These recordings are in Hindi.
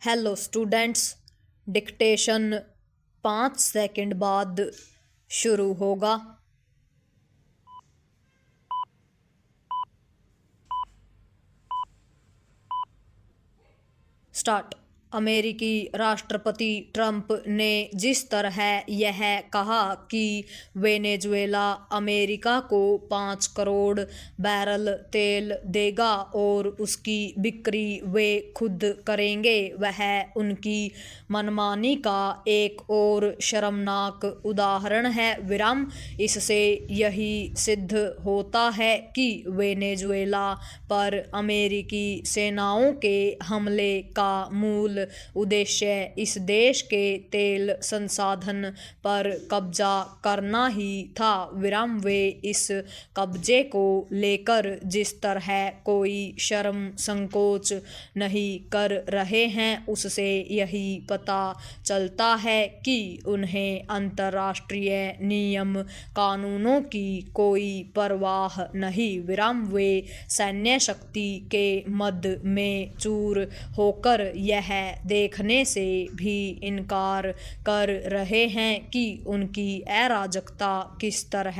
हेलो स्टूडेंट्स, डिक्टेशन 5 सेकंड बाद शुरू होगा। स्टार्ट। अमेरिकी राष्ट्रपति ट्रंप ने जिस तरह यह कहा कि वेनेजुएला अमेरिका को 5 करोड़ बैरल तेल देगा और उसकी बिक्री वे खुद करेंगे, वह उनकी मनमानी का एक और शर्मनाक उदाहरण है। इससे यही सिद्ध होता है कि वेनेजुएला पर अमेरिकी सेनाओं के हमले का मूल उद्देश्य इस देश के तेल संसाधन पर कब्जा करना ही था। वे इस कब्जे को लेकर जिस तरह कोई शर्म संकोच नहीं कर रहे हैं, उससे यही पता चलता है कि उन्हें अंतर्राष्ट्रीय नियम कानूनों की कोई परवाह नहीं। वे सैन्य शक्ति के मद में चूर होकर यह देखने से भी इनकार कर रहे हैं कि उनकी अराजकता किस तरह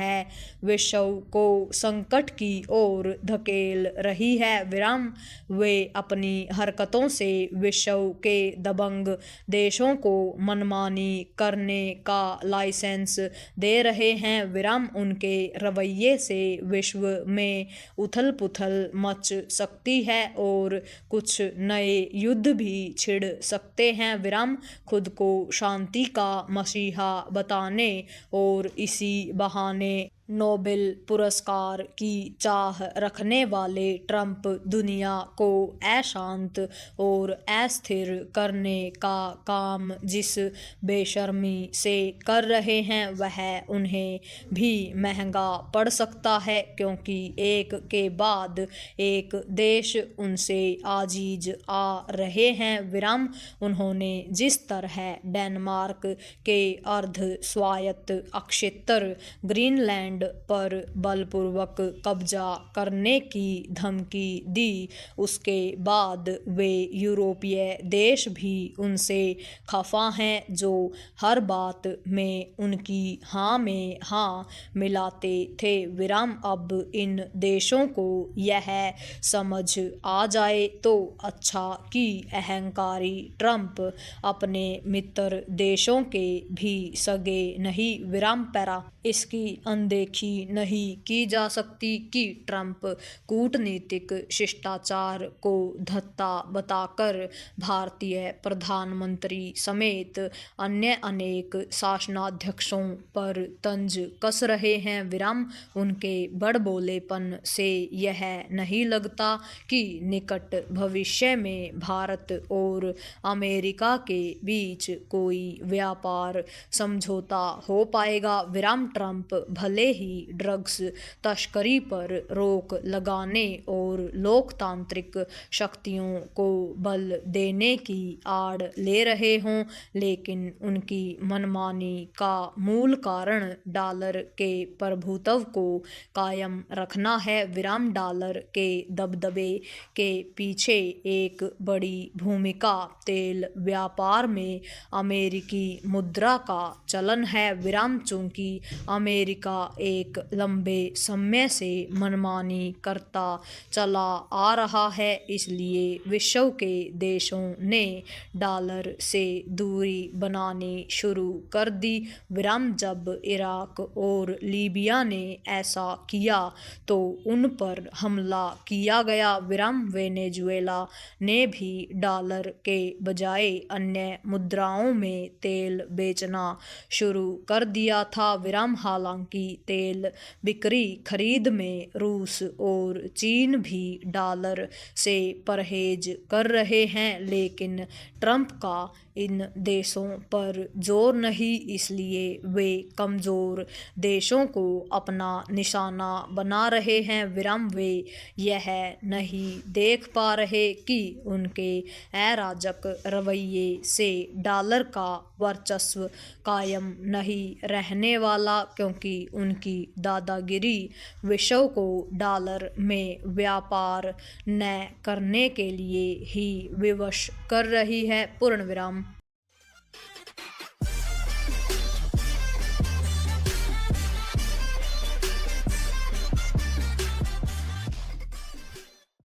विश्व को संकट की ओर धकेल रही है। वे अपनी हरकतों से विश्व के दबंग देशों को मनमानी करने का लाइसेंस दे रहे हैं। उनके रवैये से विश्व में उथल पुथल मच सकती है और कुछ नए युद्ध भी छिड़ सकते हैं। खुद को शांति का मसीहा बताने और इसी बहाने नोबेल पुरस्कार की चाह रखने वाले ट्रंप दुनिया को अशांत और अस्थिर करने का काम जिस बेशर्मी से कर रहे हैं, वह उन्हें भी महंगा पड़ सकता है, क्योंकि एक के बाद एक देश उनसे आजीज आ रहे हैं। उन्होंने जिस तरह डेनमार्क के अर्ध स्वायत्त अक्षेत्र ग्रीनलैंड पर बलपूर्वक कब्जा करने की धमकी दी, उसके बाद वे यूरोपीय देश भी उनसे खफा हैं, जो हर बात में उनकी हाँ में हाँ मिलाते थे। अब इन देशों को यह समझ आ जाए तो अच्छा कि अहंकारी ट्रंप अपने मित्र देशों के भी सगे नहीं। पैरा इसकी अनदेखी नहीं की जा सकती कि ट्रंप कूटनीतिक शिष्टाचार को धत्ता बताकर भारतीय प्रधानमंत्री समेत अन्य अनेक शासनाध्यक्षों पर तंज कस रहे हैं। उनके बड़बोलेपन से यह नहीं लगता कि निकट भविष्य में भारत और अमेरिका के बीच कोई व्यापार समझौता हो पाएगा। ट्रंप भले ही ड्रग्स तस्करी पर रोक लगाने और लोकतांत्रिक शक्तियों को बल देने की आड़ ले रहे हों, लेकिन उनकी मनमानी का मूल कारण डॉलर के प्रभुत्व को कायम रखना है। डॉलर के दबदबे के पीछे एक बड़ी भूमिका तेल व्यापार में अमेरिकी मुद्रा का चलन है। चूंकि अमेरिका एक लंबे समय से मनमानी करता चला आ रहा है, इसलिए विश्व के देशों ने डॉलर से दूरी बनानी शुरू कर दी। जब इराक और लीबिया ने ऐसा किया तो उन पर हमला किया गया। वेनेजुएला ने भी डॉलर के बजाय अन्य मुद्राओं में तेल बेचना शुरू कर दिया था। हालांकि तेल बिक्री खरीद में रूस और चीन भी डॉलर से परहेज कर रहे हैं, लेकिन ट्रंप का इन देशों पर जोर नहीं, इसलिए वे कमज़ोर देशों को अपना निशाना बना रहे हैं। वे यह नहीं देख पा रहे कि उनके अराजक रवैये से डॉलर का वर्चस्व कायम नहीं रहने वाला, क्योंकि उनकी दादागिरी विश्व को डॉलर में व्यापार न करने के लिए ही विवश कर रही है। पूर्ण विराम।